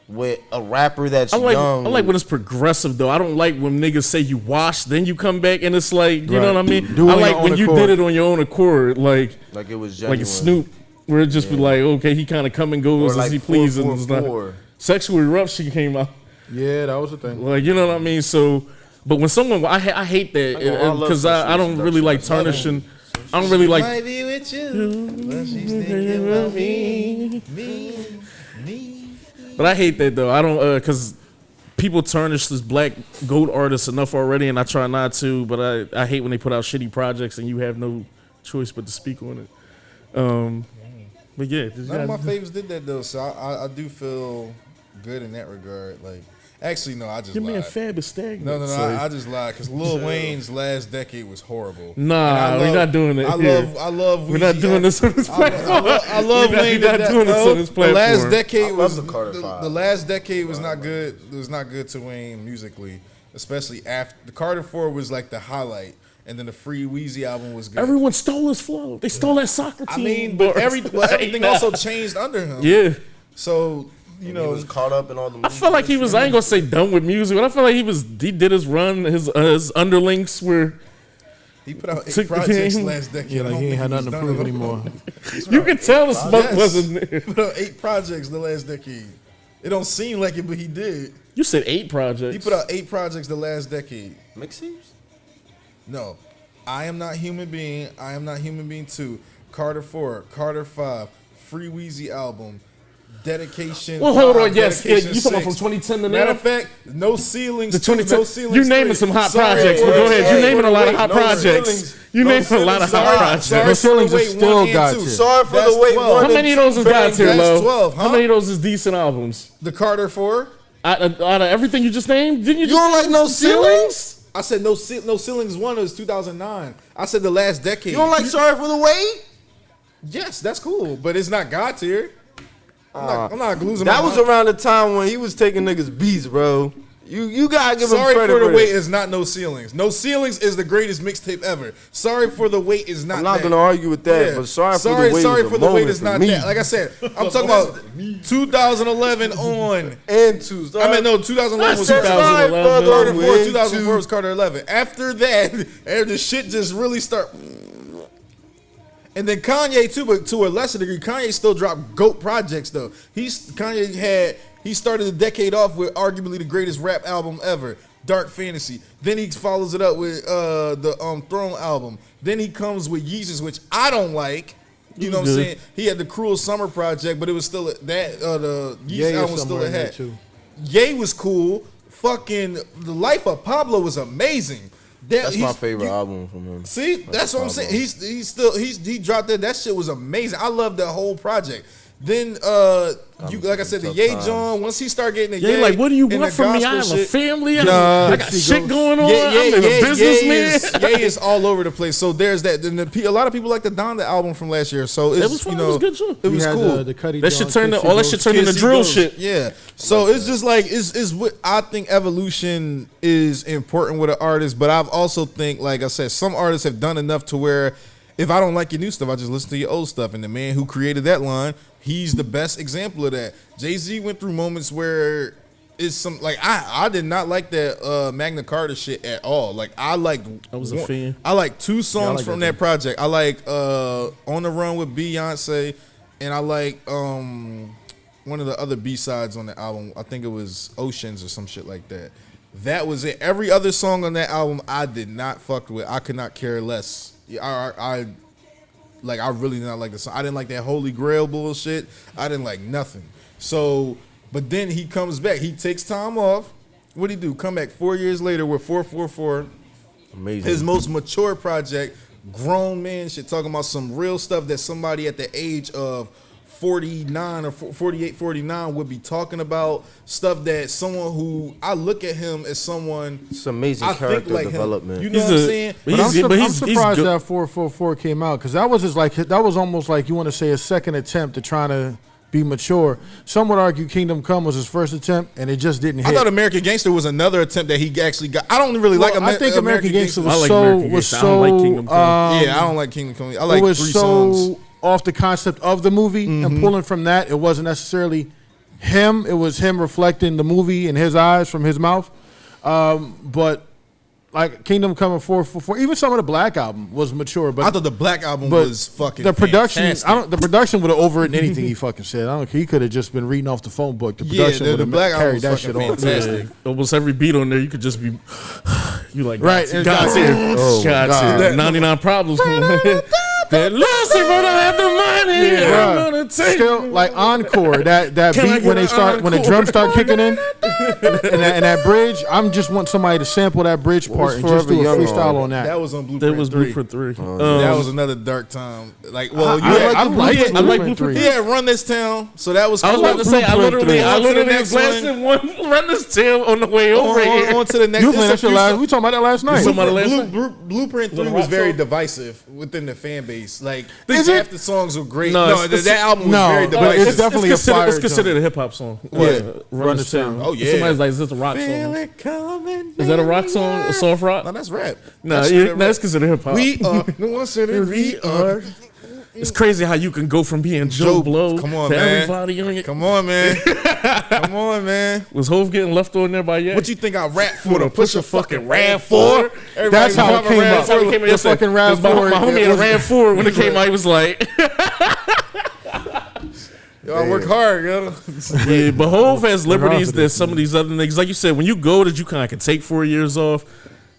with a rapper that's young. I like when it's progressive though. I don't like when niggas say you wash, then you come back and it's like, you know what I mean? Do it I on like your when own you accord. did it on your own accord, like it was genuine. like Snoop, where it just be like, okay, he kind of come and goes Or like as he pleases. And stuff. 444. Sexual Eruption came out, Yeah, that was the thing. like you know what I mean. So, but when someone, I hate that I love because I don't Sexual really like Seduction. tarnishing. I don't really like. Might be with you, but she's thinking about me. But I hate that though. I don't because people tarnish this black GOAT artist enough already, and I try not to. But I hate when they put out shitty projects and you have no choice but to speak on it. But yeah, None of my favorites did that though, so I do feel good in that regard. Like, actually, no, I just your man lied. Fab is stagnant. No, so- I just lied because Lil Wayne's last decade was horrible. Nah, And we're not doing it I here. love. We're not Weezy. doing this on this platform. I love We're not- Wayne. we're not doing this on this The last platform. decade I love was the Carter Five. the last decade was not good. It was not good to Wayne musically, especially after the Carter 4 was like the highlight, and then the Free Weezy album was good. Everyone stole his flow. They stole that soccer team. I mean, but bars. everything Like, also changed under him. yeah. So you He know, was caught up in all the. I felt like he was. I ain't gonna say done with music, but I feel like he did his run. His underlings were. he put out 8 Took the projects game. last decade. Yeah, I like don't he ain't think had was nothing to done. prove anymore. You could tell the smoke Yes. wasn't there. He put out 8 projects the last decade. It don't seem like it, but he did. You said 8 projects. He put out 8 projects the last decade. mixtapes. No. I Am Not Human Being, I Am Not Human Being 2, Carter 4, Carter 5, Free Weezy album, Dedication. Well, hold 5, on. Yes, Dedication you talking about from 6. 2010 to Matter now? of fact, no ceilings. The 2, 2010. no ceilings. You naming 3. some hot Sorry projects, for but go the- ahead. sorry You naming for a the lot of wait, hot no projects. ceilings. You No naming a lot ceilings. of hot Sorry- projects. sorry No for ceilings the is wait, still 1 and got 2. you. Sorry for That's the wait. 12. How many of those is God tier, That's Lo? 12, How huh? many of those is decent albums? The Carter 4. Out of everything you just named, didn't you? You don't like no ceilings? I said no ceilings 1 was 2009. I said the last decade. You don't like Sorry for the Wait? Yes, that's cool, but it's not God tier. I'm not losing That my was mind. around the time when he was taking niggas beats, bro. You gotta give Sorry him credit for the for Wait that. is not No Ceilings. No Ceilings is the greatest mixtape ever. Sorry for the Wait is not. I'm not that. gonna argue with that, Yeah. but Sorry for the Wait Sorry is a for the Wait moment is for not me. that. Like I said, I'm talking about 2011 on. And two. I mean, no, 2011 was said Carter sorry 2011. for the 4. Wait, 2004 too. was Carter 11. After that, and the shit just really start. And then Kanye too, but to a lesser degree, Kanye still dropped GOAT projects though. He started the decade off with arguably the greatest rap album ever, Dark Fantasy. Then he follows it up with the Throne album. Then he comes with Yeezus, which I don't like. You know what I'm saying? He had the Cruel Summer project, but it was still the Yeezus album was still a hit. Ye was cool. Fucking The Life of Pablo was amazing. That's my favorite album from him. See, that's what I'm saying. He dropped that. That shit was amazing. I love that whole project. Then like I said, the tough Ye times. John. Once he started getting the Yeah, Ye, like, what do you and want the from me? I gospel have a shit- family. I Nah, got shit going on. Yeah, I'm in a business, man. Ye is all over the place. So there's that. Then a lot of people like the Donda album from last year. So it's, It was fun. you It know, was good too. It was cool. The Cuddy That shit turned all that shit turned into Kids drill See shit. Ghosts. Yeah. So it's just like it's what I think evolution is important with an artist, but I've also think, like I said, some artists have done enough to where if I don't like your new stuff, I just listen to your old stuff. And the man who created that line, he's the best example of that. Jay-Z went through moments where it's some like I did not like that Magna Carta shit at all. Like I liked I was a fan. I like 2 songs like from that that project. I like On the Run with Beyonce, and I like one of the other B-sides on the album. I think it was Oceans or some shit like that. That was it. Every other song on that album I did not fuck with. I could not care less. I really did not like the song. I didn't like that Holy Grail bullshit. I didn't like nothing. So, but then he comes back. He takes time off. What'd he do? Come back 4 years later with 444. Amazing. His most mature project, grown man shit, talking about some real stuff that somebody at the age of 49 or 48, 49 would be talking about. Stuff that someone who I look at him as someone It's amazing I think character like him. development. You know He's what I'm a- saying? But I'm he's surprised good. that 444 came out because that was just like that was almost like you want to say a second attempt to trying to be mature. Some would argue Kingdom Come was his first attempt and it just didn't hit. I thought American Gangster was another attempt that he actually got. I don't really like. I think American Gangster I was like so American was Gangster. I don't like Kingdom so Come. Yeah, I don't like Kingdom Come. I like it was 3 so songs. off the concept of the movie and pulling from that. It wasn't necessarily him. It was him reflecting the movie in his eyes from his mouth. But like Kingdom Come and 444, even some of the Black album was mature. But I thought the Black album but was fucking. the production. fantastic. The production would have overwritten anything he fucking said. I don't care. He could have just been reading off the phone book. The Yeah, production the would have Black album carried was that shit fucking off. fantastic. Yeah, almost every beat on there, you could just be, you like, Right, God's and God's God's here. here. Oh, God's God. here. 99 problems. That Lucifer don't have the money. I'm Bruh. gonna take Still, like encore, that Can I beat when get they an when the encore? drums start kicking in, and that bridge. I'm just want somebody to sample that bridge part and just do a Forever Young freestyle on? on that. That was on Blueprint. That was 3. Blueprint 3. That was another dark time. Like, well, you I had, like the Blueprint I like Blueprint Blueprint 3. he had Run This Town, so that was. I was cool. about to say, I Blueprint literally On to the was next blasting one run this tail on the way over here. on to the next. You it's playing a that shit few last? songs. We talking about that last night. Somebody last Blueprint 3 The was rock very song? divisive within the fan base. Like, Is half it? the songs were great. No, No, it's- that album was no, very but divisive. it's definitely a fire It's considered joint. a hip hop song. What? Run this town. Oh, yeah. Somebody's like, is this a rock Feel song? it coming. Is that a rock song? A soft rock? No, that's rap. No, That's yeah, rap. that's considered hip hop. We are the ones that we are. It's crazy how you can go from being Joe Joe, Blow come on, to man. everybody on it. Come on, man. Come on, man. Was Hove getting left on there by Ye? What you think I rap for? To push push a fucking rap for? That's how it came out. That's how he came in The fucking rap my, for my homie it had was- ran forward when it came out. He was like, Yo, I work hard, yo. yeah, but Hove has liberties for that this, some of these other niggas, like you said, when you go that you kind of can take 4 years off,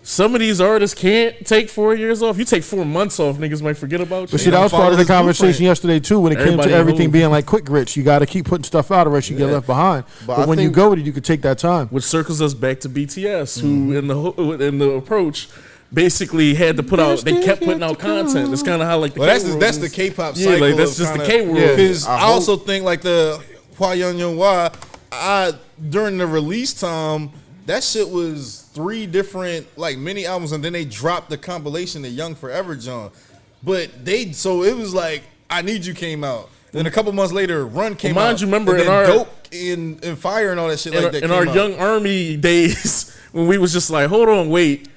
Some of these artists can't take 4 years off. You take 4 months off, niggas might forget about you. But see, that was part of the conversation yesterday too. When it came Everybody to everything moved. being like quick grits, you got to keep putting stuff out, or else you get left behind. But But I when you think- go with it, you can take that time. Which circles us back to BTS, who in the approach basically had to put out. They kept putting out content. It's kind of how like the Well, K-world that's the is. K-pop Yeah, cycle. like that's just the K world. Because I, I hope- also think like the Hwa Young Young Wha, during the release time, that shit was 3 different like mini albums, and then they dropped the compilation, the Young Forever John. But so it was like I Need You came out. Then a couple months later, Run came Well, mind out. you, remember and in then our- Dope and Fire and all that shit like that. in came our out. young army days when we was just like, hold on, wait.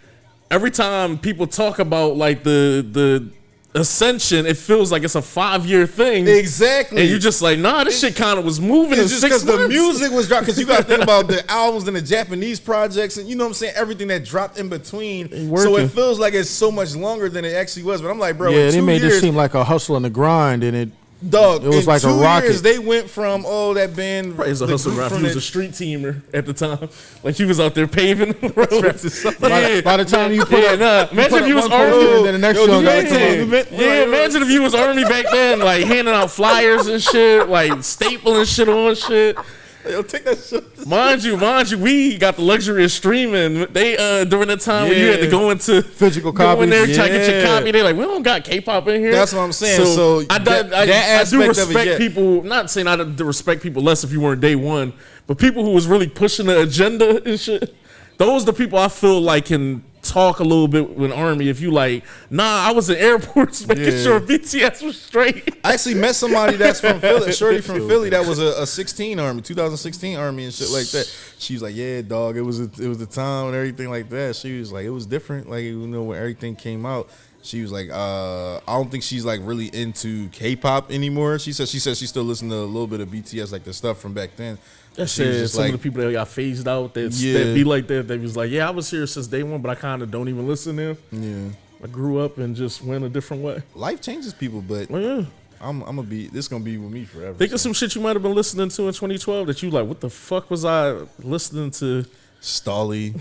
Every time people talk about like the ascension, it feels like it's a 5-year thing. Exactly. And you're just like, nah, this shit kind of was moving in It's just 6 because months. the music was dropped. Because you got to think about the albums and the Japanese projects, and you know what I'm saying, everything that dropped in between. So working. it feels like it's so much longer than it actually was. But I'm like, bro, Yeah, in they 2 made years, this seem like a hustle and a grind, and it dog, it was in like a 2 rocket. years, they went from that band. He's a the hustle group rap. from He was the- a street teamer at the time. Like he was out there paving the road. by the time you put yeah, up, nah. Imagine put if you up was one poster army. and then the next Yo, show you got to ain't come saying- on. Yeah, imagine if you was army back then, like handing out flyers and shit, like stapling shit on shit. Yo, take that shit. Mind you, we got the luxury of streaming. They during the time when you had to go into Physical go in there copies. try to get your Yeah. copy. They like, we don't got K-pop in here. That's what I'm saying. So I that do aspect of it, respect yeah. people. Not saying I do respect people less if you weren't day one, but people who was really pushing the agenda and shit. Those the people I feel like can talk a little bit with Army. If you like, nah, I was in airports making Yeah. sure BTS was straight. I actually met somebody that's from Philly, a shorty from Philly that was a 16 Army, 2016 Army and shit like that. She was like, yeah, dog, it was the time and everything like that. She was like, it was different, like, you know, when everything came out. She was like, I don't think she's like really into K-pop anymore. She said she still listens to a little bit of BTS, like the stuff from back then. That She was said, just some like, of the people that got phased out that Yeah. be like that, they was like, yeah, I was here since day one, but I kind of don't even listen to them. yeah, I grew up and just went a different way. life changes people, but Well, yeah. I'm gonna be. This gonna be with me forever. Think of some shit you might have been listening to in 2012 that you like, what the fuck was I listening to? Stolly.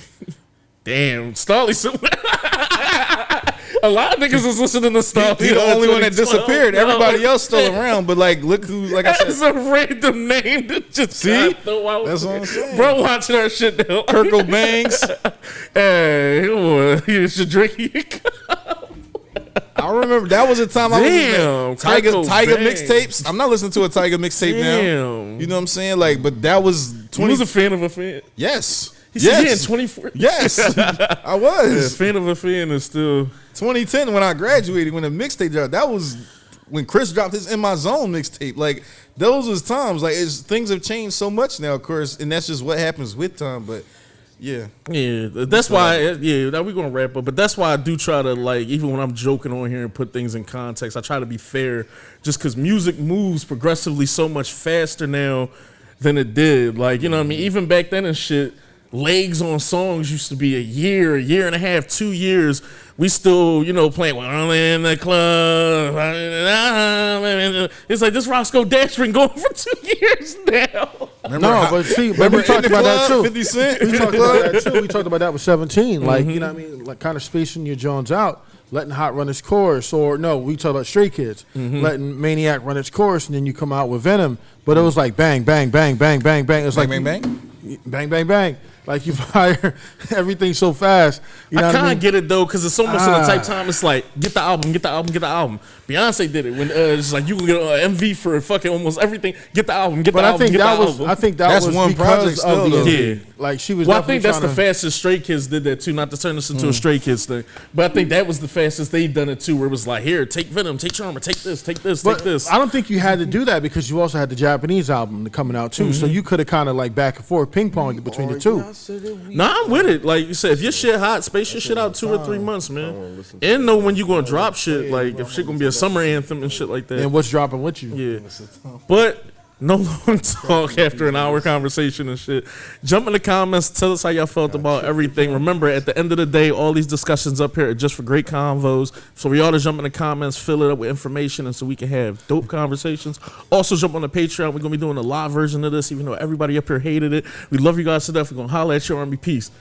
Damn, Starley. A lot of niggas is listening to Starley. He the only one that 2012. disappeared. Everybody else still around, but like, look who, like I That's said, a random name to just See? throw out. That's what I'm saying. Bro, watching that shit now. Kirkle Banks. Hey, you should drink your cup. I remember that was a time I Damn, was listening to Tiger Banks. mixtapes. I'm not listening to a Tiger mixtape now. Damn. You know what I'm saying? Like, but that was He 20. was a fan of a fan. Yes. He said, yeah, in Yes. 24. Yes. I Yeah, was. fan of a fan is still. 2010 when I graduated, when the mixtape dropped, that was when Chris dropped his In My Zone mixtape. Like, those was times. Like, things have changed so much now, of course, and that's just what happens with time. But yeah, Yeah, that's why. Yeah, now we're gonna wrap up, but that's why I do try to, like, even when I'm joking on here and put things in context, I try to be fair, just because music moves progressively so much faster now than it did. Like, you know what I mean? Even back then and shit, legs on songs used to be a year and a half, 2 years. We still, you know, playing "We're in the club." It's like this Roscoe Dash been going for 2 years now. No, but see, but we talked about that too. 50 Cent. We talked about that too. We talked about that with 17. Like, you know what I mean? Like, kind of spacing your Jones out, letting Hot run its course. Or, no, we talked about Stray Kids, letting Maniac run its course, and then you come out with Venom. But it was like bang, bang, bang, bang, bang, bang. It was Bang, like bang, bang. bang, bang, bang. Like, you fire everything so fast. You know I what kind I of mean? get it though, because it's almost in the type time. It's like get the album, get the album, get the album. Beyonce did it when it's like you can get an MV for fucking almost everything. Get the album, get But the I album, think get that the was, album. I think that That's was one because project of still, the though. MV. Yeah. Like, she was Well, I think that's the definitely fastest Stray Kids did that too. Not to turn this into a Stray Kids thing, but I think that was the fastest they done it too. Where it was like, here, take Venom, take Charmer, take this, take this, But take this. I don't think you had to do that because you also had the Japanese album coming out too. So you could have kind of like back and forth ping pong between the two. Nah, I'm with it. Like you said, if your shit hot, space your shit out 2 or 3 months, man. And know when you gonna drop shit. Like if shit gonna be a summer anthem and shit like that. And what's dropping with you? Yeah. But no long talk after an hour conversation and shit. Jump in the comments. Tell us how y'all felt about everything. Remember, at the end of the day, all these discussions up here are just for great convos. So we ought to jump in the comments, fill it up with information, and so we can have dope conversations. Also, jump on the Patreon. We're going to be doing a live version of this, even though everybody up here hated it. We love you guys to death. We're going to holler at your army. Peace.